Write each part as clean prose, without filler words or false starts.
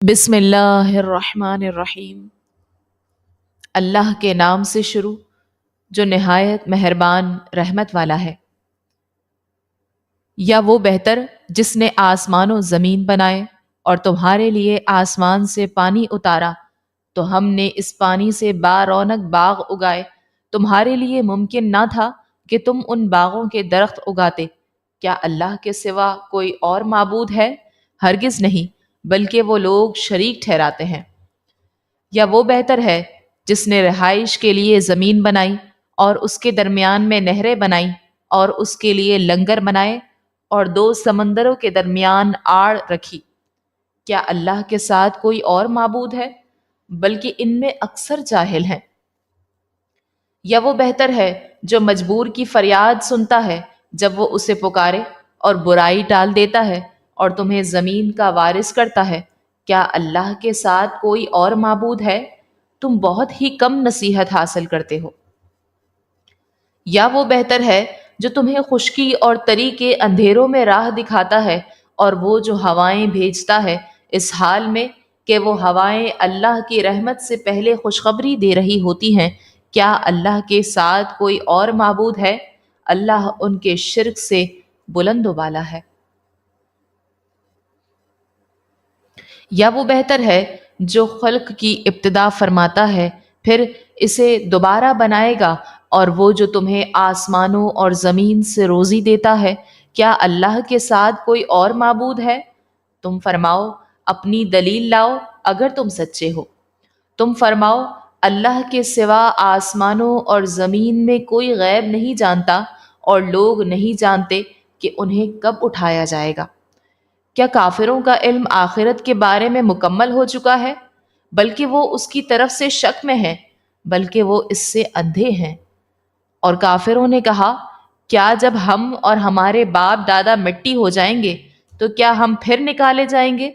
بسم اللہ الرحمن الرحیم۔ اللہ کے نام سے شروع جو نہایت مہربان رحمت والا ہے۔ یا وہ بہتر جس نے آسمان و زمین بنائے اور تمہارے لیے آسمان سے پانی اتارا تو ہم نے اس پانی سے بارونق باغ اگائے۔ تمہارے لیے ممکن نہ تھا کہ تم ان باغوں کے درخت اگاتے۔ کیا اللہ کے سوا کوئی اور معبود ہے؟ ہرگز نہیں، بلکہ وہ لوگ شریک ٹھہراتے ہیں۔ یا وہ بہتر ہے جس نے رہائش کے لیے زمین بنائی اور اس کے درمیان میں نہریں بنائیں اور اس کے لیے لنگر بنائے اور دو سمندروں کے درمیان آڑ رکھی۔ کیا اللہ کے ساتھ کوئی اور معبود ہے؟ بلکہ ان میں اکثر جاہل ہیں۔ یا وہ بہتر ہے جو مجبور کی فریاد سنتا ہے جب وہ اسے پکارے اور برائی ٹال دیتا ہے اور تمہیں زمین کا وارث کرتا ہے۔ کیا اللہ کے ساتھ کوئی اور معبود ہے؟ تم بہت ہی کم نصیحت حاصل کرتے ہو۔ یا وہ بہتر ہے جو تمہیں خشکی اور تری کے اندھیروں میں راہ دکھاتا ہے اور وہ جو ہوائیں بھیجتا ہے اس حال میں کہ وہ ہوائیں اللہ کی رحمت سے پہلے خوشخبری دے رہی ہوتی ہیں۔ کیا اللہ کے ساتھ کوئی اور معبود ہے؟ اللہ ان کے شرک سے بلند و بالا ہے۔ یا وہ بہتر ہے جو خلق کی ابتدا فرماتا ہے پھر اسے دوبارہ بنائے گا، اور وہ جو تمہیں آسمانوں اور زمین سے روزی دیتا ہے۔ کیا اللہ کے ساتھ کوئی اور معبود ہے؟ تم فرماؤ اپنی دلیل لاؤ اگر تم سچے ہو۔ تم فرماؤ اللہ کے سوا آسمانوں اور زمین میں کوئی غیب نہیں جانتا اور لوگ نہیں جانتے کہ انہیں کب اٹھایا جائے گا۔ کیا کافروں کا علم آخرت کے بارے میں مکمل ہو چکا ہے؟ بلکہ وہ اس کی طرف سے شک میں ہیں، بلکہ وہ اس سے اندھے ہیں۔ اور کافروں نے کہا کیا جب ہم اور ہمارے باپ دادا مٹی ہو جائیں گے تو کیا ہم پھر نکالے جائیں گے؟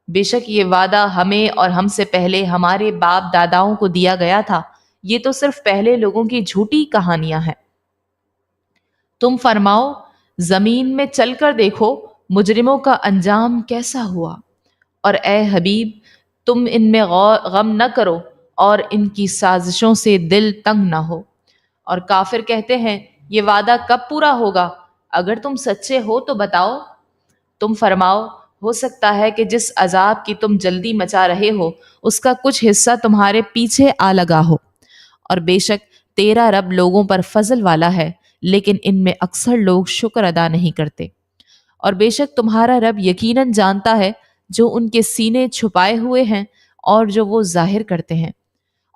بے شک یہ وعدہ ہمیں اور ہم سے پہلے ہمارے باپ داداؤں کو دیا گیا تھا، یہ تو صرف پہلے لوگوں کی جھوٹی کہانیاں ہیں۔ تم فرماؤ زمین میں چل کر دیکھو مجرموں کا انجام کیسا ہوا، اور اے حبیب تم ان میں غم نہ کرو اور ان کی سازشوں سے دل تنگ نہ ہو۔ اور کافر کہتے ہیں یہ وعدہ کب پورا ہوگا؟ اگر تم سچے ہو تو بتاؤ۔ تم فرماؤ ہو سکتا ہے کہ جس عذاب کی تم جلدی مچا رہے ہو اس کا کچھ حصہ تمہارے پیچھے آ لگا ہو، اور بے شک تیرا رب لوگوں پر فضل والا ہے، لیکن ان میں اکثر لوگ شکر ادا نہیں کرتے۔ اور بے شک تمہارا رب یقیناً جانتا ہے جو ان کے سینے چھپائے ہوئے ہیں اور جو وہ ظاہر کرتے ہیں۔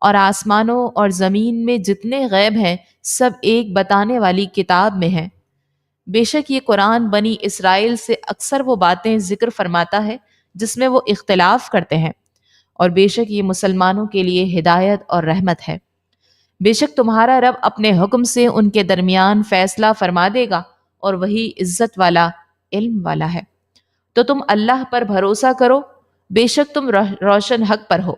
اور آسمانوں اور زمین میں جتنے غیب ہیں سب ایک بتانے والی کتاب میں ہیں۔ بے شک یہ قرآن بنی اسرائیل سے اکثر وہ باتیں ذکر فرماتا ہے جس میں وہ اختلاف کرتے ہیں، اور بے شک یہ مسلمانوں کے لیے ہدایت اور رحمت ہے۔ بے شک تمہارا رب اپنے حکم سے ان کے درمیان فیصلہ فرما دے گا، اور وہی عزت والا علم والا ہے۔ تو تم اللہ پر بھروسہ کرو، بے شک تم روشن حق پر ہو۔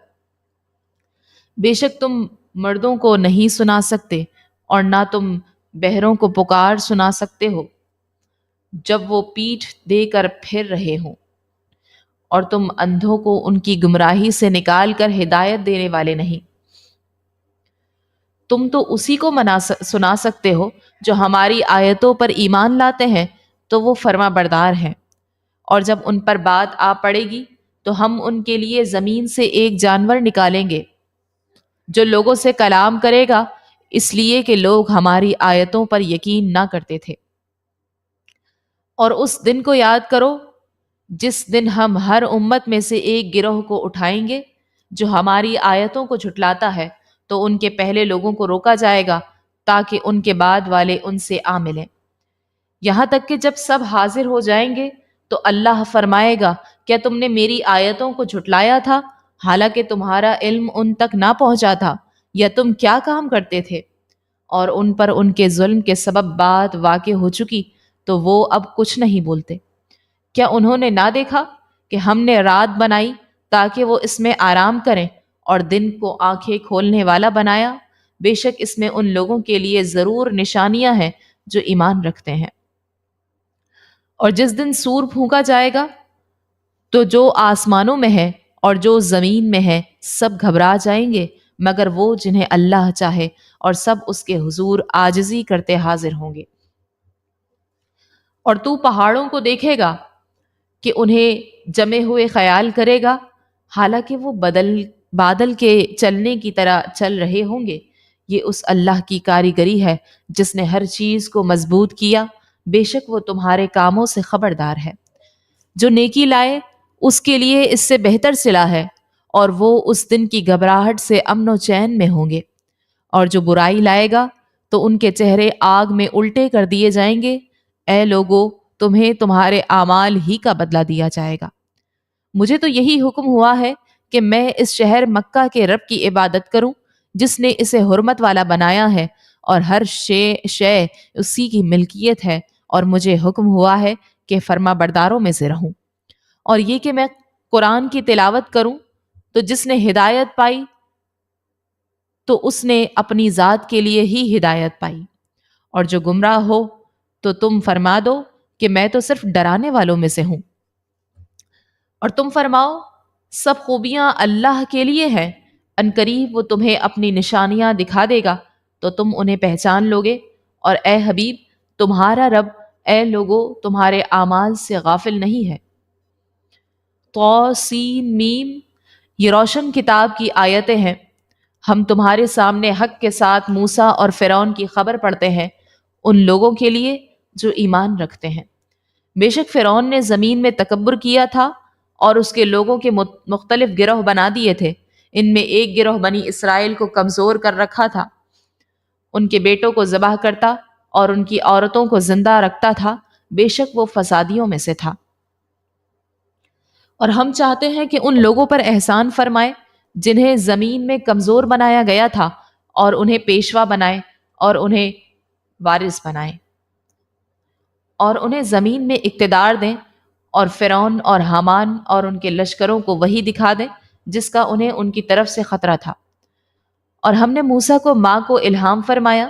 بے شک تم مردوں کو نہیں سنا سکتے اور نہ تم بہروں کو پکار سنا سکتے ہو جب وہ پیٹھ دے کر پھر رہے ہوں، اور تم اندھوں کو ان کی گمراہی سے نکال کر ہدایت دینے والے نہیں۔ تم تو اسی کو سنا سکتے ہو جو ہماری آیتوں پر ایمان لاتے ہیں تو وہ فرما بردار ہیں، اور جب ان پر بات آ پڑے گی تو ہم ان کے لیے زمین سے ایک جانور نکالیں گے جو لوگوں سے کلام کرے گا، اس لیے کہ لوگ ہماری آیتوں پر یقین نہ کرتے تھے۔ اور اس دن کو یاد کرو جس دن ہم ہر امت میں سے ایک گروہ کو اٹھائیں گے جو ہماری آیتوں کو جھٹلاتا ہے، تو ان کے پہلے لوگوں کو روکا جائے گا تاکہ ان کے بعد والے ان سے آ ملیں، یہاں تک کہ جب سب حاضر ہو جائیں گے تو اللہ فرمائے گا کیا تم نے میری آیتوں کو جھٹلایا تھا حالانکہ تمہارا علم ان تک نہ پہنچا تھا، یا تم کیا کام کرتے تھے؟ اور ان پر ان کے ظلم کے سبب بات واقع ہو چکی تو وہ اب کچھ نہیں بولتے۔ کیا انہوں نے نہ دیکھا کہ ہم نے رات بنائی تاکہ وہ اس میں آرام کریں اور دن کو آنکھیں کھولنے والا بنایا؟ بے شک اس میں ان لوگوں کے لیے ضرور نشانیاں ہیں جو ایمان رکھتے ہیں۔ اور جس دن سور پھونکا جائے گا تو جو آسمانوں میں ہے اور جو زمین میں ہے سب گھبرا جائیں گے مگر وہ جنہیں اللہ چاہے، اور سب اس کے حضور عاجزی کرتے حاضر ہوں گے۔ اور تو پہاڑوں کو دیکھے گا کہ انہیں جمے ہوئے خیال کرے گا، حالانکہ وہ بادل کے چلنے کی طرح چل رہے ہوں گے۔ یہ اس اللہ کی کاریگری ہے جس نے ہر چیز کو مضبوط کیا، بے شک وہ تمہارے کاموں سے خبردار ہے۔ جو نیکی لائے اس کے لیے اس سے بہتر صلہ ہے، اور وہ اس دن کی گھبراہٹ سے امن و چین میں ہوں گے۔ اور جو برائی لائے گا تو ان کے چہرے آگ میں الٹے کر دیے جائیں گے۔ اے لوگو، تمہیں تمہارے اعمال ہی کا بدلہ دیا جائے گا۔ مجھے تو یہی حکم ہوا ہے کہ میں اس شہر مکہ کے رب کی عبادت کروں جس نے اسے حرمت والا بنایا ہے، اور ہر شے اسی کی ملکیت ہے، اور مجھے حکم ہوا ہے کہ فرما برداروں میں سے رہوں۔ اور یہ کہ میں قرآن کی تلاوت کروں تو جس نے ہدایت پائی تو اس نے اپنی ذات کے لیے ہی ہدایت پائی، اور جو گمراہ ہو تو تم فرما دو کہ میں تو صرف ڈرانے والوں میں سے ہوں۔ اور تم فرماؤ سب خوبیاں اللہ کے لیے ہیں، عنقریب وہ تمہیں اپنی نشانیاں دکھا دے گا تو تم انہیں پہچان لوگے۔ اور اے حبیب تمہارا رب اے لوگو تمہارے اعمال سے غافل نہیں ہے۔ طاسین یہ روشن کتاب کی آیتیں ہیں۔ ہم تمہارے سامنے حق کے ساتھ موسیٰ اور فرعون کی خبر پڑھتے ہیں ان لوگوں کے لیے جو ایمان رکھتے ہیں۔ بے شک فرعون نے زمین میں تکبر کیا تھا اور اس کے لوگوں کے مختلف گروہ بنا دیے تھے۔ ان میں ایک گروہ بنی اسرائیل کو کمزور کر رکھا تھا، ان کے بیٹوں کو ذبح کرتا اور ان کی عورتوں کو زندہ رکھتا تھا، بے شک وہ فسادیوں میں سے تھا۔ اور ہم چاہتے ہیں کہ ان لوگوں پر احسان فرمائے جنہیں زمین میں کمزور بنایا گیا تھا، اور انہیں پیشوا بنائے اور انہیں وارث بنائے، اور انہیں زمین میں اقتدار دیں، اور فرعون اور حامان اور ان کے لشکروں کو وہی دکھا دیں جس کا انہیں ان کی طرف سے خطرہ تھا۔ اور ہم نے موسیٰ کو ماں کو الہام فرمایا،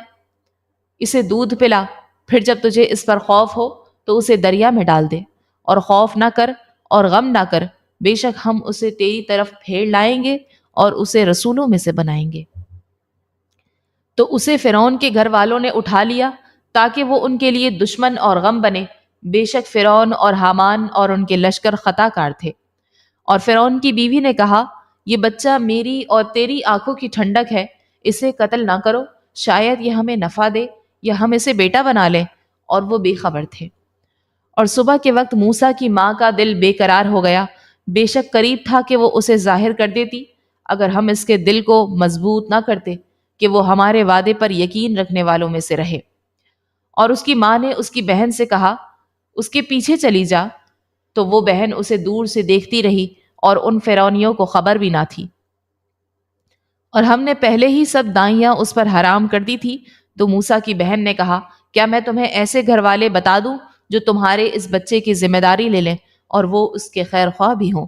اسے دودھ پلا، پھر جب تجھے اس پر خوف ہو تو اسے دریا میں ڈال دے، اور خوف نہ کر اور غم نہ کر، بے شک ہم اسے تیری طرف پھیر لائیں گے اور اسے رسولوں میں سے بنائیں گے۔ تو اسے فرعون کے گھر والوں نے اٹھا لیا تاکہ وہ ان کے لیے دشمن اور غم بنے، بے شک فرعون اور حامان اور ان کے لشکر خطا کار تھے۔ اور فرعون کی بیوی نے کہا یہ بچہ میری اور تیری آنکھوں کی ٹھنڈک ہے، اسے قتل نہ کرو، شاید یہ ہمیں نفع دے یا ہم اسے بیٹا بنا لیں۔ اور وہ بے خبر تھے۔ اور صبح کے وقت موسیٰ کی ماں کا دل بے قرار ہو گیا، بے شک قریب تھا کہ وہ اسے ظاہر کر دیتی اگر ہم اس کے دل کو مضبوط نہ کرتے کہ وہ ہمارے وعدے پر یقین رکھنے والوں میں سے رہے۔ اور اس کی ماں نے اس کی بہن سے کہا اس کے پیچھے چلی جا، تو وہ بہن اسے دور سے دیکھتی رہی اور ان فرعونیوں کو خبر بھی نہ تھی۔ اور ہم نے پہلے ہی سب دائیاں اس پر حرام کر دی تھی۔ تو موسیٰ کی بہن نے کہا کیا میں تمہیں ایسے گھر والے بتا دوں جو تمہارے اس بچے کی ذمہ داری لے لیں اور وہ اس کے خیر خواہ بھی ہوں؟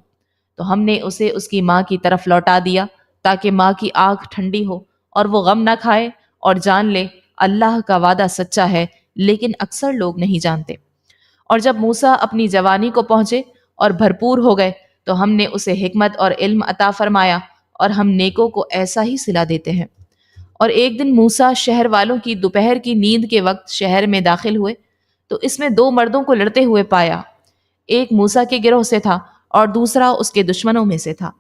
تو ہم نے اسے اس کی ماں کی طرف لوٹا دیا تاکہ ماں کی آنکھ ٹھنڈی ہو اور وہ غم نہ کھائے اور جان لے اللہ کا وعدہ سچا ہے، لیکن اکثر لوگ نہیں جانتے۔ اور جب موسیٰ اپنی جوانی کو پہنچے اور بھرپور ہو گئے تو ہم نے اسے حکمت اور علم عطا فرمایا، اور ہم نیکوں کو ایسا ہی صلہ دیتے ہیں۔ اور ایک دن موسیٰ شہر والوں کی دوپہر کی نیند کے وقت شہر میں داخل ہوئے تو اس میں دو مردوں کو لڑتے ہوئے پایا، ایک موسیٰ کے گروہ سے تھا اور دوسرا اس کے دشمنوں میں سے تھا۔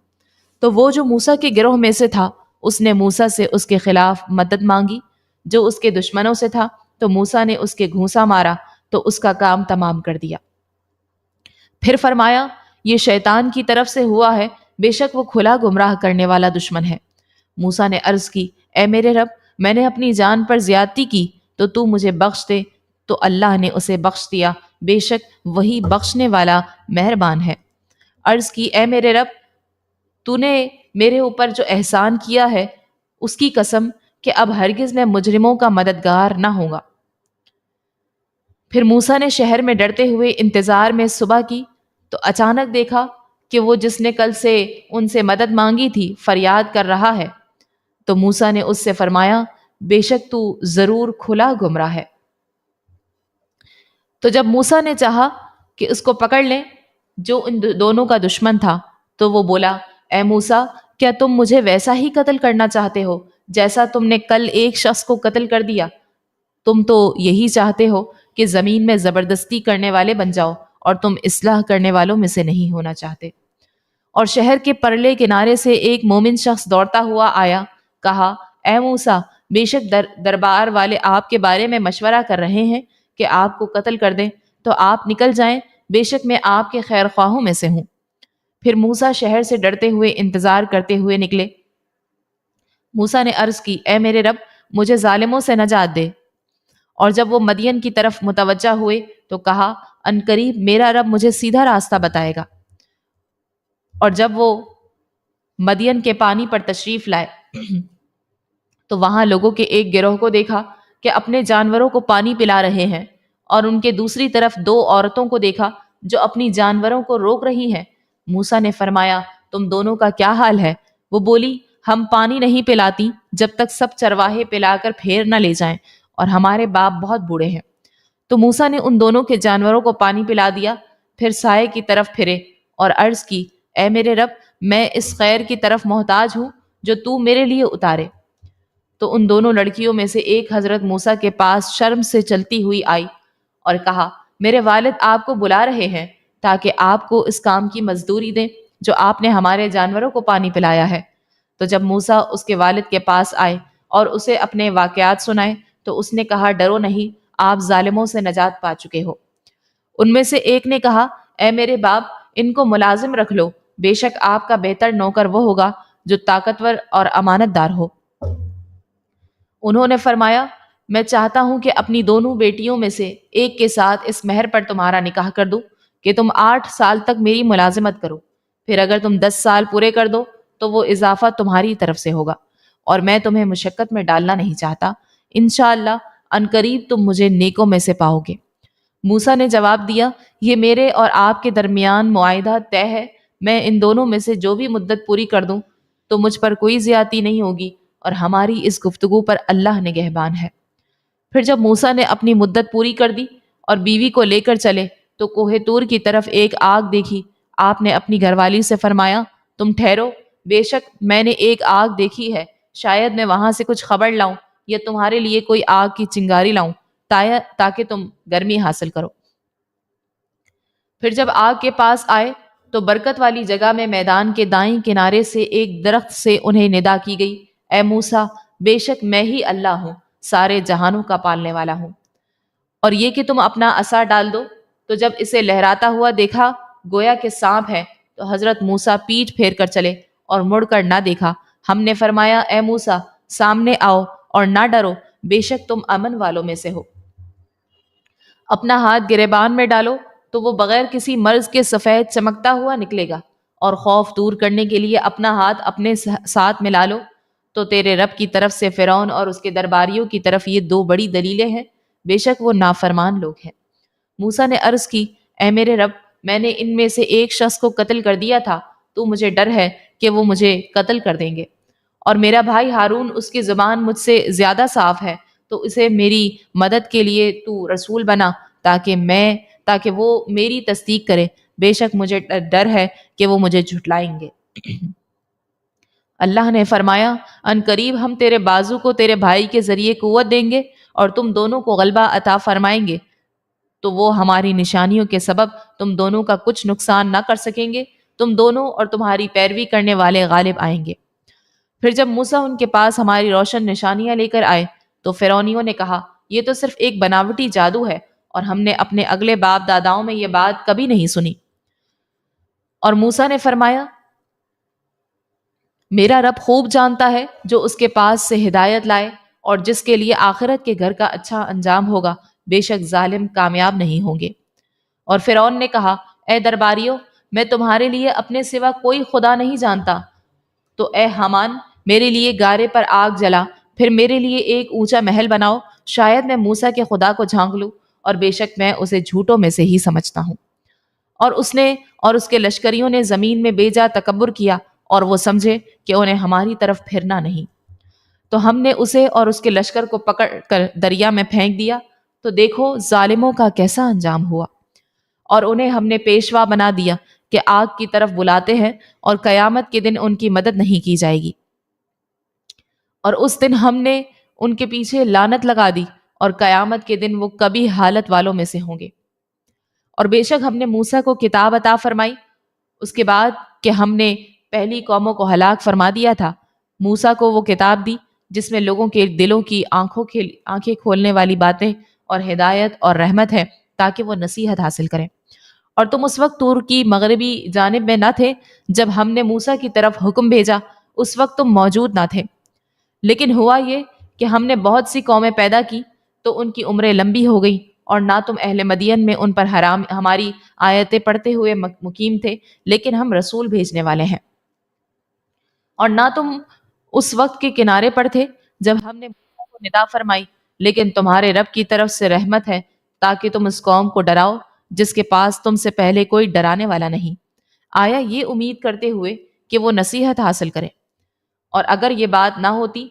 تو وہ جو موسیٰ کے گروہ میں سے تھا اس نے موسیٰ سے اس کے خلاف مدد مانگی، جو اس کے دشمنوں سے تھا تو موسیٰ نے اس کے گھونسا مارا تو اس کا کام تمام کر دیا۔ پھر فرمایا یہ شیطان کی طرف سے ہوا ہے، بے شک وہ کھلا گمراہ کرنے والا دشمن ہے۔ موسیٰ نے عرض کی اے میرے رب، میں نے اپنی جان پر زیادتی کی تو مجھے بخش دے۔ تو اللہ نے اسے بخش دیا، بے شک وہی بخشنے والا مہربان ہے۔ عرض کی اے میرے رب، تو نے میرے اوپر جو احسان کیا ہے اس کی قسم کہ اب ہرگز میں مجرموں کا مددگار نہ ہوں گا۔ پھر موسیٰ نے شہر میں ڈرتے ہوئے انتظار میں صبح کی تو اچانک دیکھا کہ وہ جس نے کل سے ان سے مدد مانگی تھی فریاد کر رہا ہے۔ تو موسیٰ نے اس سے فرمایا بے شک تو ضرور کھلا گمراہ ہے۔ تو جب موسیٰ نے چاہا کہ اس کو پکڑ لیں جو ان دونوں کا دشمن تھا تو وہ بولا اے موسیٰ، کیا تم مجھے ویسا ہی قتل کرنا چاہتے ہو جیسا تم نے کل ایک شخص کو قتل کر دیا؟ تم تو یہی چاہتے ہو کہ زمین میں زبردستی کرنے والے بن جاؤ، اور تم اصلاح کرنے والوں میں سے نہیں ہونا چاہتے۔ اور شہر کے پرلے کنارے سے ایک مومن شخص دوڑتا ہوا آیا، کہا، اے موسیٰ، بے شک دربار والے آپ کے بارے میں مشورہ کر رہے ہیں کہ آپ کو قتل کر دیں، تو آپ نکل جائیں، بے شک میں آپ کے خیر خواہوں میں سے ہوں۔ پھر موسیٰ شہر سے ڈرتے ہوئے انتظار کرتے ہوئے نکلے۔ موسیٰ نے عرض کی، اے میرے رب، مجھے ظالموں سے نجات دے۔ اور جب وہ مدین کی طرف متوجہ ہوئے تو کہا، ان قریب میرا رب مجھے سیدھا راستہ بتائے گا۔ اور جب وہ مدین کے پانی پر تشریف لائے تو وہاں لوگوں کے ایک گروہ کو دیکھا کہ اپنے جانوروں کو پانی پلا رہے ہیں، اور ان کے دوسری طرف دو عورتوں کو دیکھا جو اپنی جانوروں کو روک رہی ہیں۔ موسیٰ نے فرمایا، تم دونوں کا کیا حال ہے؟ وہ بولی، ہم پانی نہیں پلاتی جب تک سب چرواہے پلا کر پھیر نہ لے جائیں، اور ہمارے باپ بہت بوڑھے ہیں۔ تو موسیٰ نے ان دونوں کے جانوروں کو پانی پلا دیا، پھر سائے کی طرف پھرے اور عرض کی، اے میرے رب، میں اس خیر کی طرف محتاج ہوں جو تو میرے لیے اتارے۔ تو ان دونوں لڑکیوں میں سے ایک حضرت موسیٰ کے پاس شرم سے چلتی ہوئی آئی اور کہا، میرے والد آپ کو بلا رہے ہیں تاکہ آپ کو اس کام کی مزدوری دیں جو آپ نے ہمارے جانوروں کو پانی پلایا ہے۔ تو جب موسیٰ اس کے والد کے پاس آئے اور اسے اپنے واقعات سنائے تو اس نے کہا، ڈرو نہیں، آپ ظالموں سے نجات پا چکے ہو۔ ان میں سے ایک نے کہا، اے میرے باپ، ان کو ملازم رکھ لو، بے شک آپ کا بہتر نوکر وہ ہوگا جو طاقتور اور امانت دار ہو۔ انہوں نے فرمایا، میں چاہتا ہوں کہ اپنی دونوں بیٹیوں میں سے ایک کے ساتھ اس مہر پر تمہارا نکاح کر دوں کہ تم 8 سال تک میری ملازمت کرو، پھر اگر تم 10 سال پورے کر دو تو وہ اضافہ تمہاری طرف سے ہوگا، اور میں تمہیں مشقت میں ڈالنا نہیں چاہتا، انشاءاللہ عنقریب تم مجھے نیکوں میں سے پاؤ گے۔ موسیٰ نے جواب دیا، یہ میرے اور آپ کے درمیان معاہدہ طے ہے، میں ان دونوں میں سے جو بھی مدت پوری کر دوں تو مجھ پر کوئی زیادتی نہیں ہوگی، اور ہماری اس گفتگو پر اللہ نگہبان ہے۔ پھر جب موسیٰ نے اپنی مدت پوری کر دی اور بیوی کو لے کر چلے تو کوہ طور کی طرف ایک آگ دیکھی۔ آپ نے اپنی گھر والی سے فرمایا، تم ٹھہرو، بے شک میں نے ایک آگ دیکھی ہے، شاید میں وہاں سے کچھ خبر لاؤں یا تمہارے لیے کوئی آگ کی چنگاری لاؤں تاکہ تم گرمی حاصل کرو۔ پھر جب آگ کے پاس آئے تو برکت والی جگہ میں میدان کے دائیں کنارے سے ایک درخت سے انہیں ندا کی گئی، اے موسیٰ، بے شک میں ہی اللہ ہوں، سارے جہانوں کا پالنے والا ہوں، اور یہ کہ تم اپنا عصا ڈال دو۔ تو جب اسے لہراتا ہوا دیکھا گویا کہ سانپ ہے تو حضرت موسیٰ پیٹھ پھیر کر چلے اور مڑ کر نہ دیکھا۔ ہم نے فرمایا، اے موسیٰ، سامنے آؤ اور نہ ڈرو، بے شک تم امن والوں میں سے ہو۔ اپنا ہاتھ گریبان میں ڈالو تو وہ بغیر کسی مرض کے سفید چمکتا ہوا نکلے گا، اور خوف دور کرنے کے لیے اپنا ہاتھ اپنے ساتھ ملا لو تو تیرے رب کی طرف سے فرعون اور اس کے درباریوں کی طرف یہ 2 بڑی دلیلیں ہیں، بے شک وہ نافرمان لوگ ہیں۔ موسیٰ نے عرض کی، اے میرے رب، میں نے ان میں سے ایک شخص کو قتل کر دیا تھا، تو مجھے ڈر ہے کہ وہ مجھے قتل کر دیں گے، اور میرا بھائی ہارون، اس کی زبان مجھ سے زیادہ صاف ہے، تو اسے میری مدد کے لیے تو رسول بنا تاکہ وہ میری تصدیق کرے، بے شک مجھے ڈر ہے کہ وہ مجھے جھٹلائیں گے۔ اللہ نے فرمایا، ان قریب ہم تیرے بازو کو تیرے بھائی کے ذریعے قوت دیں گے اور تم دونوں کو غلبہ عطا فرمائیں گے، تو وہ ہماری نشانیوں کے سبب تم دونوں کا کچھ نقصان نہ کر سکیں گے، تم دونوں اور تمہاری پیروی کرنے والے غالب آئیں گے۔ پھر جب موسیٰ ان کے پاس ہماری روشن نشانیاں لے کر آئے تو فرعونیوں نے کہا، یہ تو صرف ایک بناوٹی جادو ہے، اور ہم نے اپنے اگلے باپ داداؤں میں یہ بات کبھی نہیں سنی۔ اور موسیٰ نے فرمایا، میرا رب خوب جانتا ہے جو اس کے پاس سے ہدایت لائے اور جس کے لیے آخرت کے گھر کا اچھا انجام ہوگا، بے شک ظالم کامیاب نہیں ہوں گے۔ اور فرعون نے کہا، اے درباریوں، میں تمہارے لیے اپنے سوا کوئی خدا نہیں جانتا، تو اے حامان، میرے لیے گارے پر آگ جلا، پھر میرے لیے ایک اونچا محل بناؤ، شاید میں موسیٰ کے خدا کو جھانک لوں، اور بے شک میں اسے جھوٹوں میں سے ہی سمجھتا ہوں۔ اور اس نے اور اس کے لشکریوں نے زمین میں بے جا تکبر کیا، اور وہ سمجھے کہ انہیں ہماری طرف پھرنا نہیں، تو ہم نے اسے اور اس کے لشکر کو پکڑ کر دریا میں پھینک دیا، تو دیکھو ظالموں کا کیسا انجام ہوا۔ اور انہیں ہم نے پیشوا بنا دیا، کہ آگ کی طرف بلاتے ہیں اور قیامت کے دن ان کی مدد نہیں کی جائے گی، اور اس دن ہم نے ان کے پیچھے لعنت لگا دی اور قیامت کے دن وہ کبھی حالت والوں میں سے ہوں گے۔ اور بے شک ہم نے موسیٰ کو کتاب عطا فرمائی اس کے بعد کہ ہم نے پہلی قوموں کو ہلاک فرما دیا تھا۔ موسیٰ کو وہ کتاب دی جس میں لوگوں کے دلوں کی آنکھیں کھولنے والی باتیں اور ہدایت اور رحمت ہے تاکہ وہ نصیحت حاصل کریں۔ اور تم اس وقت طور کی مغربی جانب میں نہ تھے جب ہم نے موسیٰ کی طرف حکم بھیجا، اس وقت تم موجود نہ تھے، لیکن ہوا یہ کہ ہم نے بہت سی قومیں پیدا کی تو ان کی عمریں لمبی ہو گئی، اور نہ تم اہل مدین میں ان پر ہماری آیتیں پڑھتے ہوئے مقیم تھے، لیکن ہم رسول بھیجنے والے ہیں۔ اور نہ تم اس وقت کے کنارے پر تھے جب ہم نے موسیٰ کو ندا فرمائی، لیکن تمہارے رب کی طرف سے رحمت ہے تاکہ تم اس قوم کو ڈراؤ جس کے پاس تم سے پہلے کوئی ڈرانے والا نہیں، آیا یہ امید کرتے ہوئے کہ وہ نصیحت حاصل کرے۔ اور اگر یہ بات نہ ہوتی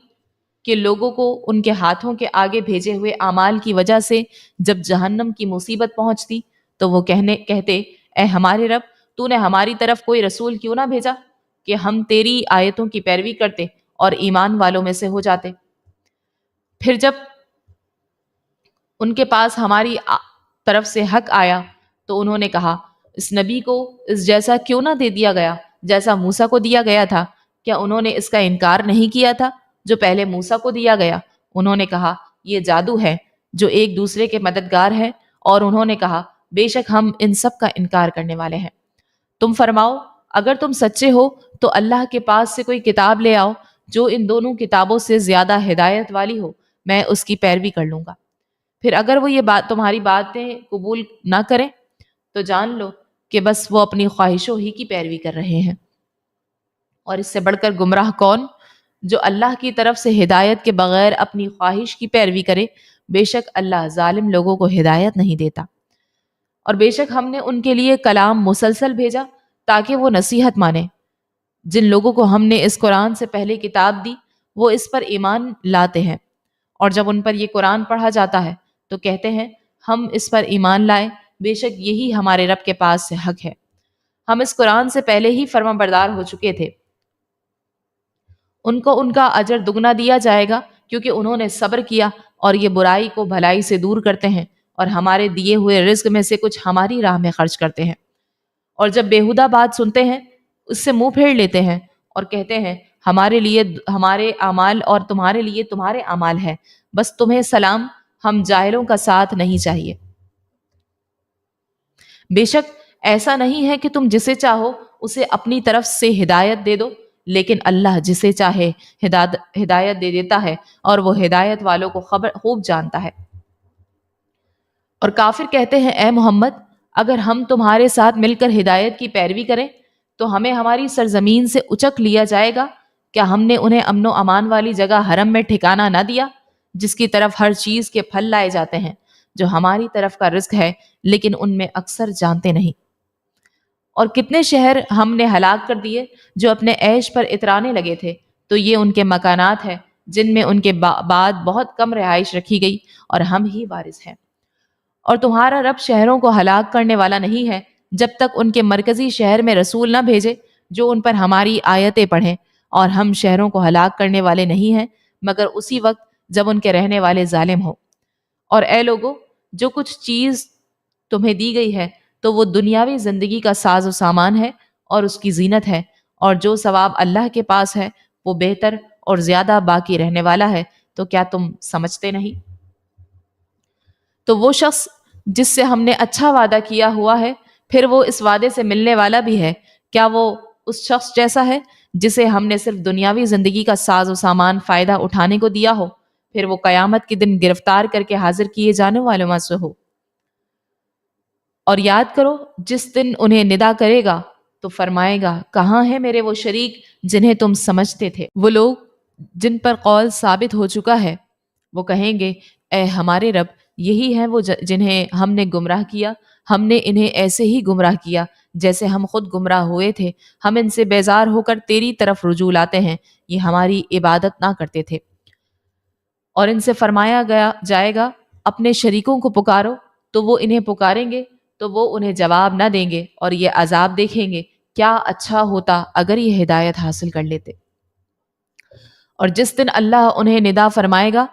کہ لوگوں کو ان کے ہاتھوں کے آگے بھیجے ہوئے اعمال کی وجہ سے جب جہنم کی مصیبت پہنچتی تو وہ کہتے اے ہمارے رب، تو نے ہماری طرف کوئی رسول کیوں نہ بھیجا کہ ہم تیری آیتوں کی پیروی کرتے اور ایمان والوں میں سے ہو جاتے۔ پھر جب ان کے پاس ہماری طرف سے حق آیا تو انہوں نے کہا اس نبی کو اس جیسا کیوں نہ دے دیا گیا جیسا موسیٰ کو دیا گیا تھا؟ کیا انہوں نے اس کا انکار نہیں کیا تھا جو پہلے موسیٰ کو دیا گیا؟ انہوں نے کہا یہ جادو ہے جو ایک دوسرے کے مددگار ہے، اور انہوں نے کہا بے شک ہم ان سب کا انکار کرنے والے ہیں۔ تم فرماؤ اگر تم سچے ہو تو اللہ کے پاس سے کوئی کتاب لے آؤ جو ان دونوں کتابوں سے زیادہ ہدایت والی ہو، میں اس کی پیروی کر لوں گا۔ پھر اگر وہ یہ تمہاری باتیں قبول نہ کریں تو جان لو کہ بس وہ اپنی خواہشوں ہی کی پیروی کر رہے ہیں۔ اور اس سے بڑھ کر گمراہ کون جو اللہ کی طرف سے ہدایت کے بغیر اپنی خواہش کی پیروی کرے؟ بے شک اللہ ظالم لوگوں کو ہدایت نہیں دیتا۔ اور بے شک ہم نے ان کے لیے کلام مسلسل بھیجا تاکہ وہ نصیحت مانے۔ جن لوگوں کو ہم نے اس قرآن سے پہلے کتاب دی وہ اس پر ایمان لاتے ہیں، اور جب ان پر یہ قرآن پڑھا جاتا ہے تو کہتے ہیں ہم اس پر ایمان لائے، بے شک یہی ہمارے رب کے پاس سے حق ہے۔ ہم اس قرآن سے پہلے ہی فرما بردار ہو چکے تھے، ان کو ان کا اجر دگنا دیا جائے گا کیونکہ انہوں نے صبر کیا اور یہ برائی کو بھلائی سے دور کرتے ہیں اور ہمارے دیے ہوئے رزق میں سے کچھ ہماری راہ میں خرچ کرتے ہیں۔ اور جب بیہودہ بات سنتے ہیں اس سے منہ پھیر لیتے ہیں اور کہتے ہیں ہمارے لیے ہمارے اعمال اور تمہارے لیے تمہارے اعمال ہے، بس تمہیں سلام، ہم جاہلوں کا ساتھ نہیں چاہیے۔ بے شک ایسا نہیں ہے کہ تم جسے چاہو اسے اپنی طرف سے ہدایت دے دو، لیکن اللہ جسے چاہے ہدایت دے دیتا ہے اور وہ ہدایت والوں کو خوب جانتا ہے۔ اور کافر کہتے ہیں اے محمد اگر ہم تمہارے ساتھ مل کر ہدایت کی پیروی کریں تو ہمیں ہماری سرزمین سے اچک لیا جائے گا، کیا ہم نے انہیں امن و امان والی جگہ حرم میں ٹھکانہ نہ دیا جس کی طرف ہر چیز کے پھل لائے جاتے ہیں، جو ہماری طرف کا رزق ہے، لیکن ان میں اکثر جانتے نہیں۔ اور کتنے شہر ہم نے ہلاک کر دیے جو اپنے عیش پر اترانے لگے تھے، تو یہ ان کے مکانات ہیں جن میں ان کے بعد بہت کم رہائش رکھی گئی، اور ہم ہی وارث ہیں۔ اور تمہارا رب شہروں کو ہلاک کرنے والا نہیں ہے جب تک ان کے مرکزی شہر میں رسول نہ بھیجے جو ان پر ہماری آیتیں پڑھیں، اور ہم شہروں کو ہلاک کرنے والے نہیں ہیں مگر اسی وقت جب ان کے رہنے والے ظالم ہو۔ اور اے لوگو، جو کچھ چیز تمہیں دی گئی ہے تو وہ دنیاوی زندگی کا ساز و سامان ہے اور اس کی زینت ہے، اور جو ثواب اللہ کے پاس ہے وہ بہتر اور زیادہ باقی رہنے والا ہے، تو کیا تم سمجھتے نہیں؟ تو وہ شخص جس سے ہم نے اچھا وعدہ کیا ہوا ہے پھر وہ اس وعدے سے ملنے والا بھی ہے، کیا وہ اس شخص جیسا ہے جسے ہم نے صرف دنیاوی زندگی کا ساز و سامان فائدہ اٹھانے کو دیا ہو، پھر وہ قیامت کے دن گرفتار کر کے حاضر کیے جانے والوں میں سے ہو؟ اور یاد کرو جس دن انہیں ندا کرے گا تو فرمائے گا کہاں ہیں میرے وہ شریک جنہیں تم سمجھتے تھے؟ وہ لوگ جن پر قول ثابت ہو چکا ہے وہ کہیں گے اے ہمارے رب، یہی ہیں وہ جنہیں ہم نے گمراہ کیا، ہم نے انہیں ایسے ہی گمراہ کیا جیسے ہم خود گمراہ ہوئے تھے، ہم ان سے بیزار ہو کر تیری طرف رجوع لاتے ہیں، یہ ہماری عبادت نہ کرتے تھے۔ اور ان سے فرمایا جائے گا اپنے شریکوں کو پکارو، تو وہ انہیں پکاریں گے تو وہ انہیں جواب نہ دیں گے اور یہ عذاب دیکھیں گے، کیا اچھا ہوتا اگر یہ ہدایت حاصل کر لیتے۔ اور جس دن اللہ انہیں ندا فرمائے گا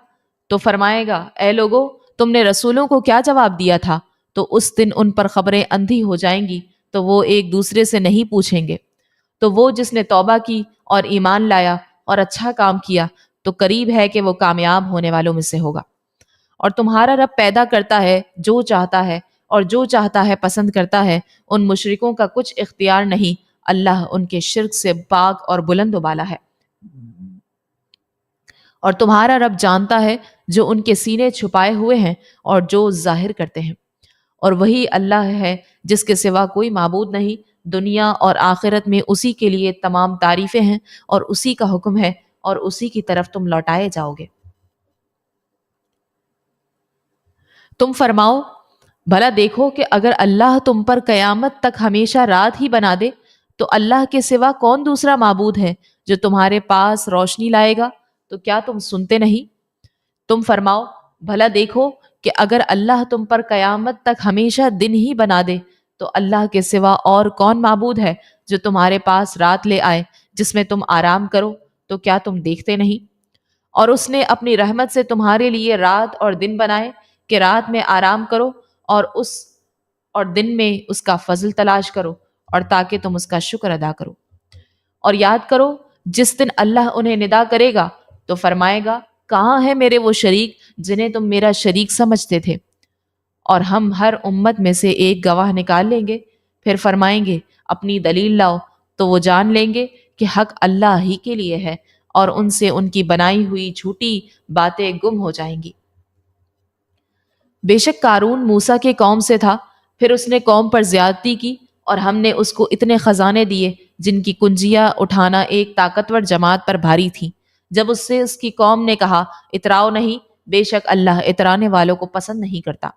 تو فرمائے گا، اے لوگو، تم نے رسولوں کو کیا جواب دیا تھا؟ تو اس دن ان پر خبریں اندھی ہو جائیں گی، تو وہ ایک دوسرے سے نہیں پوچھیں گے۔ تو وہ جس نے توبہ کی اور ایمان لایا اور اچھا کام کیا تو قریب ہے کہ وہ کامیاب ہونے والوں میں سے ہوگا۔ اور تمہارا رب پیدا کرتا ہے جو چاہتا ہے، اور جو چاہتا ہے پسند کرتا ہے، ان مشرکوں کا کچھ اختیار نہیں، اللہ ان کے شرک سے پاک اور بلند و بالا ہے۔ اور تمہارا رب جانتا ہے جو ان کے سینے چھپائے ہوئے ہیں اور جو ظاہر کرتے ہیں، اور وہی اللہ ہے جس کے سوا کوئی معبود نہیں، دنیا اور آخرت میں اسی کے لیے تمام تعریفیں ہیں، اور اسی کا حکم ہے، اور اسی کی طرف تم لوٹائے جاؤ گے۔ تم فرماؤ، بھلا دیکھو کہ اگر اللہ تم پر قیامت تک ہمیشہ رات ہی بنا دے تو اللہ کے سوا کون دوسرا معبود ہے جو تمہارے پاس روشنی لائے گا؟ تو کیا تم سنتے نہیں؟ تم فرماؤ، بھلا دیکھو کہ اگر اللہ تم پر قیامت تک ہمیشہ دن ہی بنا دے تو اللہ کے سوا اور کون معبود ہے جو تمہارے پاس رات لے آئے جس میں تم آرام کرو؟ تو کیا تم دیکھتے نہیں؟ اور اس نے اپنی رحمت سے تمہارے لیے رات اور دن بنائے کہ رات میں آرام کرو اور دن میں اس کا فضل تلاش کرو، اور تاکہ تم اس کا شکر ادا کرو۔ اور یاد کرو جس دن اللہ انہیں ندا کرے گا تو فرمائے گا، کہاں ہے میرے وہ شریک جنہیں تم میرا شریک سمجھتے تھے؟ اور ہم ہر امت میں سے ایک گواہ نکال لیں گے، پھر فرمائیں گے اپنی دلیل لاؤ، تو وہ جان لیں گے کہ حق اللہ ہی کے لیے ہے، اور ان سے ان کی بنائی ہوئی جھوٹی باتیں گم ہو جائیں گی۔ بے شک قارون موسیٰ کے قوم سے تھا، پھر اس نے قوم پر زیادتی کی، اور ہم نے اس کو اتنے خزانے دیے جن کی کنجیاں اٹھانا ایک طاقتور جماعت پر بھاری تھی۔ جب اس سے اس کی قوم نے کہا، اتراؤ نہیں، بے شک اللہ اترانے والوں کو پسند نہیں کرتا۔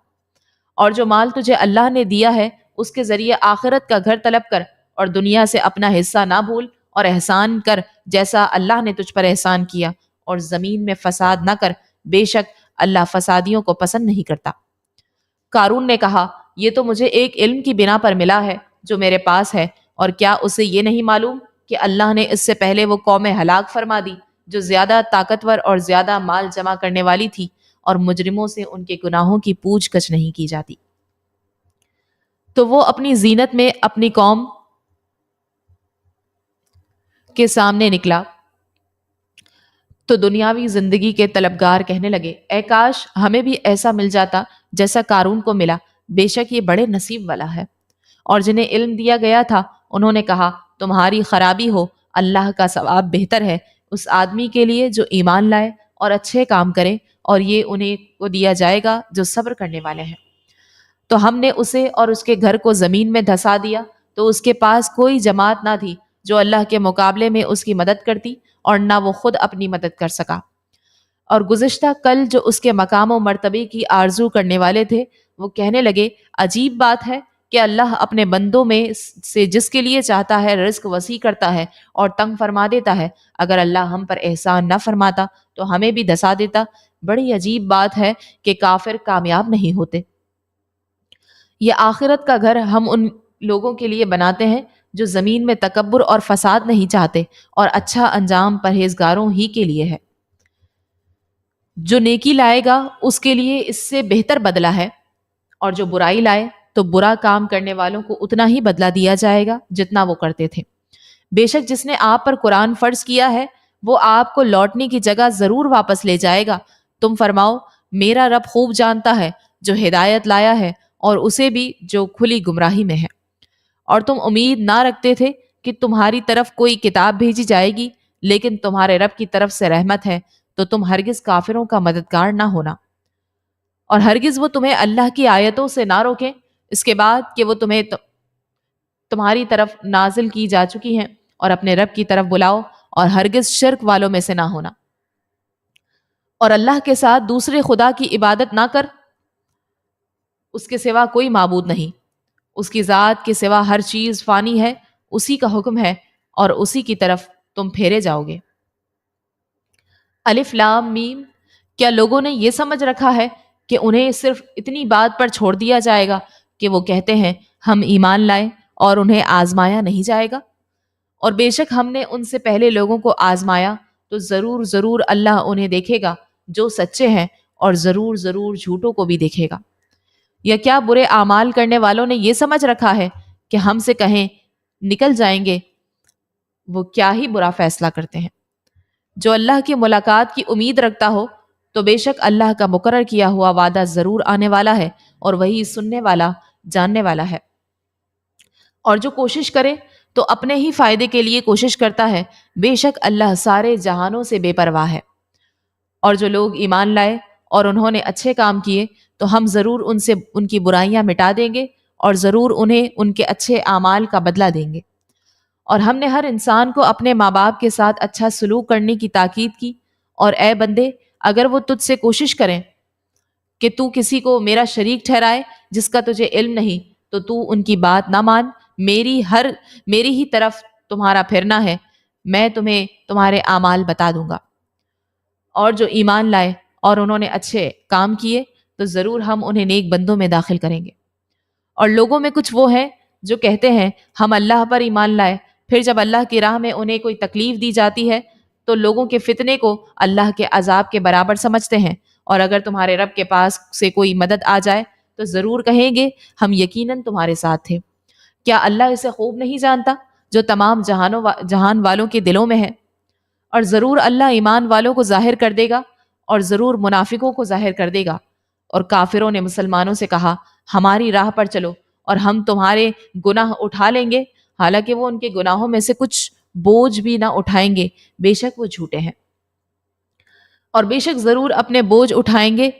اور جو مال تجھے اللہ نے دیا ہے اس کے ذریعے آخرت کا گھر طلب کر، اور دنیا سے اپنا حصہ نہ بھول، اور احسان کر جیسا اللہ نے تجھ پر احسان کیا، اور زمین میں فساد نہ کر، بے شک اللہ فسادیوں کو پسند نہیں کرتا۔ قارون نے کہا، یہ تو مجھے ایک علم کی بنا پر ملا ہے جو میرے پاس ہے، اور کیا اسے یہ نہیں معلوم کہ اللہ نے اس سے پہلے وہ قومیں ہلاک فرما دی جو زیادہ طاقتور اور زیادہ مال جمع کرنے والی تھی، اور مجرموں سے ان کے گناہوں کی پوچھ گچھ نہیں کی جاتی۔ تو وہ اپنی زینت میں اپنی قوم کے سامنے نکلا تو دنیاوی زندگی کے طلبگار کہنے لگے، اے کاش ہمیں بھی ایسا مل جاتا جیسا قارون کو ملا، بے شک یہ بڑے نصیب والا ہے۔ اور جنہیں علم دیا گیا تھا انہوں نے کہا، تمہاری خرابی ہو، اللہ کا ثواب بہتر ہے اس آدمی کے لیے جو ایمان لائے اور اچھے کام کرے، اور یہ انہیں کو دیا جائے گا جو صبر کرنے والے ہیں۔ تو ہم نے اسے اور اس کے گھر کو زمین میں دھسا دیا، تو اس کے پاس کوئی جماعت نہ تھی جو اللہ کے مقابلے میں اس کی مدد کرتی، اور نہ وہ خود اپنی مدد کر سکا۔ اور گزشتہ کل جو اس کے مقام و مرتبے کی آرزو کرنے والے تھے وہ کہنے لگے، عجیب بات ہے کہ اللہ اپنے بندوں میں سے جس کے لیے چاہتا ہے رزق وسیع کرتا ہے اور تنگ فرما دیتا ہے۔ اگر اللہ ہم پر احسان نہ فرماتا تو ہمیں بھی دھسا دیتا۔ بڑی عجیب بات ہے کہ کافر کامیاب نہیں ہوتے۔ یہ آخرت کا گھر ہم ان لوگوں کے لیے بناتے ہیں جو زمین میں تکبر اور فساد نہیں چاہتے، اور اچھا انجام پرہیزگاروں ہی کے لیے ہے۔ جو نیکی لائے گا اس کے لیے اس سے بہتر بدلہ ہے، اور جو برائی لائے تو برا کام کرنے والوں کو اتنا ہی بدلہ دیا جائے گا جتنا وہ کرتے تھے۔ بے شک جس نے آپ پر قرآن فرض کیا ہے وہ آپ کو لوٹنے کی جگہ ضرور واپس لے جائے گا۔ تم فرماؤ، میرا رب خوب جانتا ہے جو ہدایت لایا ہے اور اسے بھی جو کھلی گمراہی میں ہے۔ اور تم امید نہ رکھتے تھے کہ تمہاری طرف کوئی کتاب بھیجی جائے گی، لیکن تمہارے رب کی طرف سے رحمت ہے، تو تم ہرگز کافروں کا مددگار نہ ہونا۔ اور ہرگز وہ تمہیں اللہ کی آیتوں سے نہ روکیں اس کے بعد کہ وہ تمہاری طرف نازل کی جا چکی ہیں، اور اپنے رب کی طرف بلاؤ، اور ہرگز شرک والوں میں سے نہ ہونا۔ اور اللہ کے ساتھ دوسرے خدا کی عبادت نہ کر، اس کے سوا کوئی معبود نہیں، اس کی ذات کے سوا ہر چیز فانی ہے، اسی کا حکم ہے اور اسی کی طرف تم پھیرے جاؤ گے۔ الف لام میم، کیا لوگوں نے یہ سمجھ رکھا ہے کہ انہیں صرف اتنی بات پر چھوڑ دیا جائے گا کہ وہ کہتے ہیں ہم ایمان لائے اور انہیں آزمایا نہیں جائے گا؟ اور بے شک ہم نے ان سے پہلے لوگوں کو آزمایا تو ضرور ضرور اللہ انہیں دیکھے گا جو سچے ہیں، اور ضرور ضرور جھوٹوں کو بھی دیکھے گا۔ یا کیا برے اعمال کرنے والوں نے یہ سمجھ رکھا ہے کہ ہم سے کہیں نکل جائیں گے؟ وہ کیا ہی برا فیصلہ کرتے ہیں۔ جو اللہ کی ملاقات کی امید رکھتا ہو تو بے شک اللہ کا مقرر کیا ہوا وعدہ ضرور آنے والا ہے، اور وہی سننے والا جاننے والا ہے۔ اور جو کوشش کرے تو اپنے ہی فائدے کے لیے کوشش کرتا ہے، بے شک اللہ سارے جہانوں سے بے پرواہ ہے۔ اور جو لوگ ایمان لائے اور انہوں نے اچھے کام کیے تو ہم ضرور ان سے ان کی برائیاں مٹا دیں گے، اور ضرور انہیں ان کے اچھے اعمال کا بدلہ دیں گے۔ اور ہم نے ہر انسان کو اپنے ماں باپ کے ساتھ اچھا سلوک کرنے کی تاکید کی، اور اے بندے اگر وہ تجھ سے کوشش کریں کہ تو کسی کو میرا شریک ٹھہرائے جس کا تجھے علم نہیں، تو تو ان کی بات نہ مان، میری ہی طرف تمہارا پھرنا ہے، میں تمہیں تمہارے اعمال بتا دوں گا۔ اور جو ایمان لائے اور انہوں نے اچھے کام کیے تو ضرور ہم انہیں نیک بندوں میں داخل کریں گے۔ اور لوگوں میں کچھ وہ ہیں جو کہتے ہیں ہم اللہ پر ایمان لائے، پھر جب اللہ کی راہ میں انہیں کوئی تکلیف دی جاتی ہے تو لوگوں کے فتنے کو اللہ کے عذاب کے برابر سمجھتے ہیں، اور اگر تمہارے رب کے پاس سے کوئی مدد آ جائے تو ضرور کہیں گے ہم یقیناً تمہارے ساتھ تھے۔ کیا اللہ اسے خوب نہیں جانتا جو تمام جہان والوں کے دلوں میں ہے؟ اور ضرور اللہ ایمان والوں کو ظاہر کر دے گا، اور ضرور منافقوں کو ظاہر کر دے گا۔ اور کافروں نے مسلمانوں سے کہا ہماری راہ پر چلو اور ہم تمہارے گناہ اٹھا لیں گے، حالانکہ وہ ان کے گناہوں میں سے کچھ بوجھ بھی نہ اٹھائیں گے، بے شک وہ جھوٹے ہیں۔ اور بے شک ضرور اپنے بوجھ اٹھائیں گے،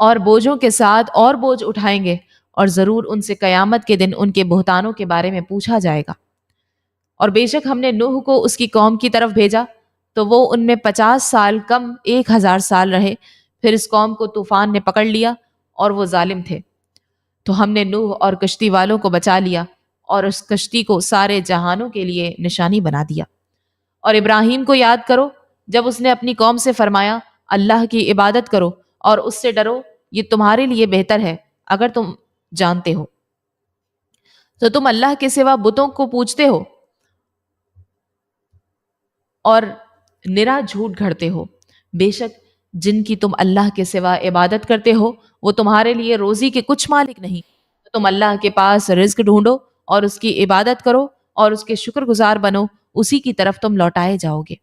اور بوجھوں کے ساتھ اور بوجھ اٹھائیں گے، اور ضرور ان سے قیامت کے دن ان کے بہتانوں کے بارے میں پوچھا جائے گا۔ اور بے شک ہم نے نوح کو اس کی قوم کی طرف بھیجا تو وہ ان میں 50 سال کم 1000 سال رہے، پھر اس قوم کو طوفان نے پکڑ لیا اور وہ ظالم تھے، تو ہم نے نوح اور کشتی والوں کو بچا لیا اور اس کشتی کو سارے جہانوں کے لیے نشانی بنا دیا۔ اور ابراہیم کو یاد کرو جب اس نے اپنی قوم سے فرمایا اللہ کی عبادت کرو اور اس سے ڈرو، یہ تمہارے لیے بہتر ہے اگر تم جانتے ہو۔ تو تم اللہ کے سوا بتوں کو پوجتے ہو اور نرا جھوٹ گھڑتے ہو، بے شک جن کی تم اللہ کے سوا عبادت کرتے ہو وہ تمہارے لیے روزی کے کچھ مالک نہیں، تو تم اللہ کے پاس رزق ڈھونڈو اور اس کی عبادت کرو اور اس کے شکر گزار بنو، اسی کی طرف تم لوٹائے جاؤ گے۔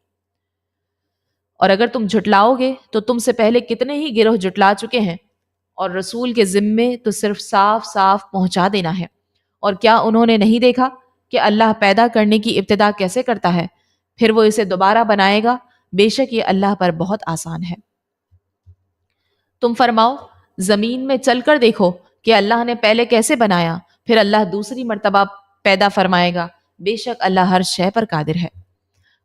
اور اگر تم جھٹلاؤ گے تو تم سے پہلے کتنے ہی گروہ جھٹلا چکے ہیں، اور رسول کے ذمے تو صرف صاف صاف پہنچا دینا ہے۔ اور کیا انہوں نے نہیں دیکھا کہ اللہ پیدا کرنے کی ابتدا کیسے کرتا ہے، پھر وہ اسے دوبارہ بنائے گا، بے شک یہ اللہ پر بہت آسان ہے۔ تم فرماؤ زمین میں چل کر دیکھو کہ اللہ نے پہلے کیسے بنایا، پھر اللہ دوسری مرتبہ پیدا فرمائے گا، بے شک اللہ ہر شے پر قادر ہے۔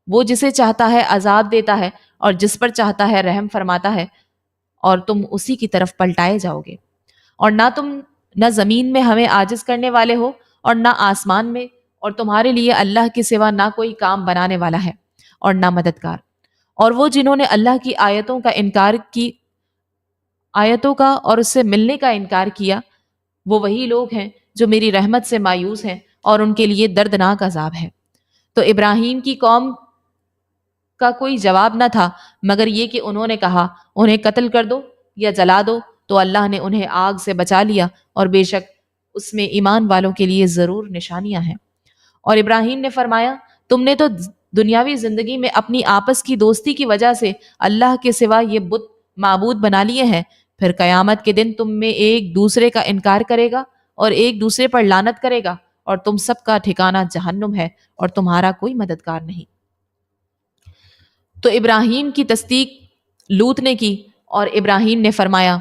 وہ جسے چاہتا ہے عذاب دیتا ہے اور جس پر چاہتا ہے رحم فرماتا ہے، اور تم اسی کی طرف پلٹائے جاؤ گے۔ اور نہ زمین میں ہمیں عاجز کرنے والے ہو اور نہ آسمان میں، اور تمہارے لیے اللہ کے سوا نہ کوئی کام بنانے والا ہے اور نہ مددگار۔ اور وہ جنہوں نے اللہ کی آیتوں کا اور اس سے ملنے کا انکار کیا، وہ وہی لوگ ہیں جو میری رحمت سے مایوس ہیں اور ان کے لیے دردناک عذاب ہے۔ تو ابراہیم کی قوم کا کوئی جواب نہ تھا مگر یہ کہ انہوں نے کہا انہیں قتل کر دو یا جلا دو، تو اللہ نے انہیں آگ سے بچا لیا، اور بے شک اس میں ایمان والوں کے لیے ضرور نشانیاں ہیں۔ اور ابراہیم نے فرمایا تم نے تو دنیاوی زندگی میں اپنی آپس کی دوستی کی وجہ سے اللہ کے سوا یہ بت معبود بنا لیے ہیں، پھر قیامت کے دن تم میں ایک دوسرے کا انکار کرے گا اور ایک دوسرے پر لعنت کرے گا، اور تم سب کا ٹھکانہ جہنم ہے اور تمہارا کوئی مددگار نہیں۔ تو ابراہیم کی تصدیق لوط نے کی، اور ابراہیم نے فرمایا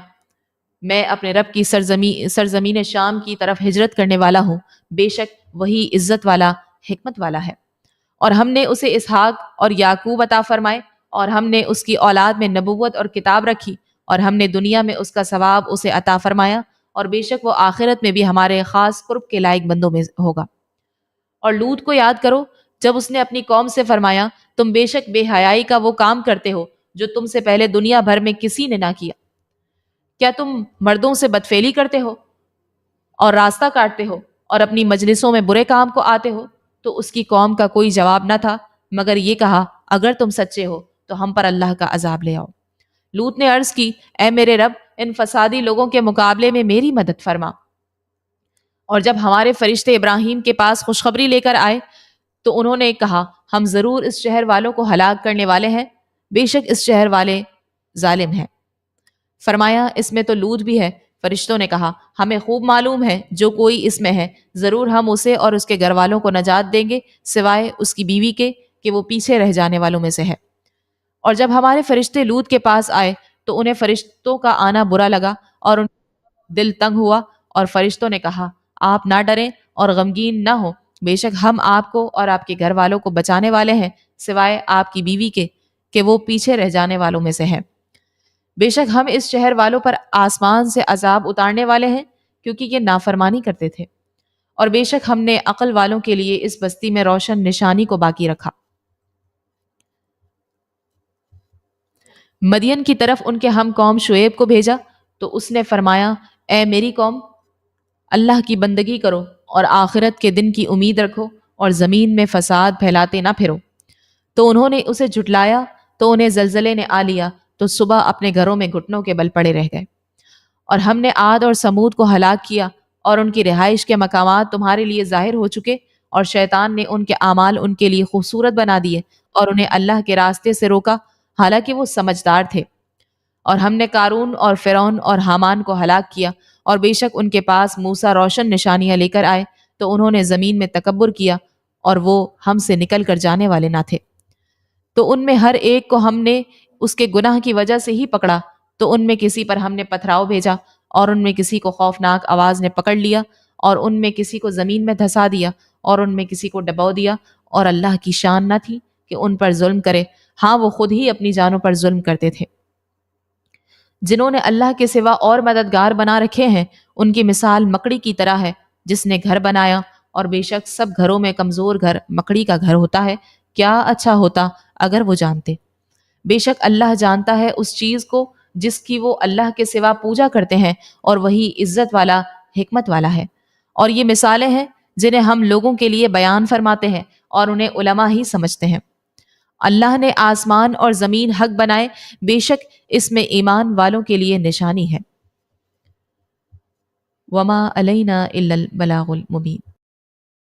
میں اپنے رب کی سرزمین شام کی طرف ہجرت کرنے والا ہوں، بے شک وہی عزت والا حکمت والا ہے۔ اور ہم نے اسے اسحاق اور یعقوب عطا فرمائے، اور ہم نے اس کی اولاد میں نبوت اور کتاب رکھی، اور ہم نے دنیا میں اس کا ثواب اسے عطا فرمایا، اور بے شک وہ آخرت میں بھی ہمارے خاص قرب کے لائق بندوں میں ہوگا۔ اور لوط کو یاد کرو جب اس نے اپنی قوم سے فرمایا تم بے شک بے حیائی کا وہ کام کرتے ہو جو تم سے پہلے دنیا بھر میں کسی نے نہ کیا، کیا تم مردوں سے بدفعلی کرتے ہو؟ اور راستہ کاٹتے ہو اور اپنی مجلسوں میں برے کام کو آتے ہو؟ تو اس کی قوم کا کوئی جواب نہ تھا مگر یہ کہا، اگر تم سچے ہو تو ہم پر اللہ کا عذاب لے آؤ۔ لوط نے عرض کی، اے میرے رب، ان فسادی لوگوں کے مقابلے میں میری مدد فرما۔ اور جب ہمارے فرشتے ابراہیم کے پاس خوشخبری لے کر آئے تو انہوں نے کہا، ہم ضرور اس شہر والوں کو ہلاک کرنے والے ہیں، بے شک اس شہر والے ظالم ہیں۔ فرمایا، اس میں تو لوط بھی ہے۔ فرشتوں نے کہا، ہمیں خوب معلوم ہے جو کوئی اس میں ہے، ضرور ہم اسے اور اس کے گھر والوں کو نجات دیں گے سوائے اس کی بیوی کے کہ وہ پیچھے رہ جانے والوں میں سے ہے۔ اور جب ہمارے فرشتے لوط کے پاس آئے تو انہیں فرشتوں کا آنا برا لگا اور ان کا دل تنگ ہوا، اور فرشتوں نے کہا، آپ نہ ڈریں اور غمگین نہ ہو، بے شک ہم آپ کو اور آپ کے گھر والوں کو بچانے والے ہیں سوائے آپ کی بیوی کے کہ وہ پیچھے رہ جانے والوں میں سے ہے۔ بے شک ہم اس شہر والوں پر آسمان سے عذاب اتارنے والے ہیں کیونکہ یہ نافرمانی کرتے تھے، اور بے شک ہم نے عقل والوں کے لیے اس بستی میں روشن نشانی کو باقی رکھا۔ مدین کی طرف ان کے ہم قوم شعیب کو بھیجا تو اس نے فرمایا، اے میری قوم، اللہ کی بندگی کرو اور آخرت کے دن کی امید رکھو اور زمین میں فساد پھیلاتے نہ پھرو۔ تو انہوں نے اسے جھٹلایا تو انہیں زلزلے نے آ لیا تو صبح اپنے گھروں میں گھٹنوں کے بل پڑے رہ گئے۔ اور ہم نے عاد اور سمود کو ہلاک کیا اور ان کی رہائش کے مقامات تمہارے لیے ظاہر ہو چکے، اور شیطان نے ان کے اعمال ان کے لیے خوبصورت بنا دیے اور انہیں اللہ کے راستے سے روکا، حالانکہ وہ سمجھدار تھے۔ اور ہم نے قارون اور فرعون اور حامان کو ہلاک کیا، اور بے شک ان کے پاس موسیٰ روشن نشانیاں لے کر آئے تو انہوں نے زمین میں تکبر کیا اور وہ ہم سے نکل کر جانے والے نہ تھے۔ تو ان میں ہر ایک کو ہم نے اس کے گناہ کی وجہ سے ہی پکڑا، تو ان میں کسی پر ہم نے پتھراؤ بھیجا اور ان میں کسی کو خوفناک آواز نے پکڑ لیا اور ان میں کسی کو زمین میں دھسا دیا اور ان میں کسی کو ڈبو دیا، اور اللہ کی شان نہ تھی کہ ان پر ظلم کرے، ہاں وہ خود ہی اپنی جانوں پر ظلم کرتے تھے۔ جنہوں نے اللہ کے سوا اور مددگار بنا رکھے ہیں ان کی مثال مکڑی کی طرح ہے جس نے گھر بنایا، اور بے شک سب گھروں میں کمزور گھر مکڑی کا گھر ہوتا ہے، کیا اچھا ہوتا اگر وہ جانتے۔ بے شک اللہ جانتا ہے اس چیز کو جس کی وہ اللہ کے سوا پوجا کرتے ہیں، اور وہی عزت والا حکمت والا ہے۔ اور یہ مثالیں ہیں جنہیں ہم لوگوں کے لیے بیان فرماتے ہیں اور انہیں علماء ہی سمجھتے ہیں۔ اللہ نے آسمان اور زمین حق بنائے، بے شک اس میں ایمان والوں کے لیے نشانی ہے۔ وما علینا الا البلاغ المبین۔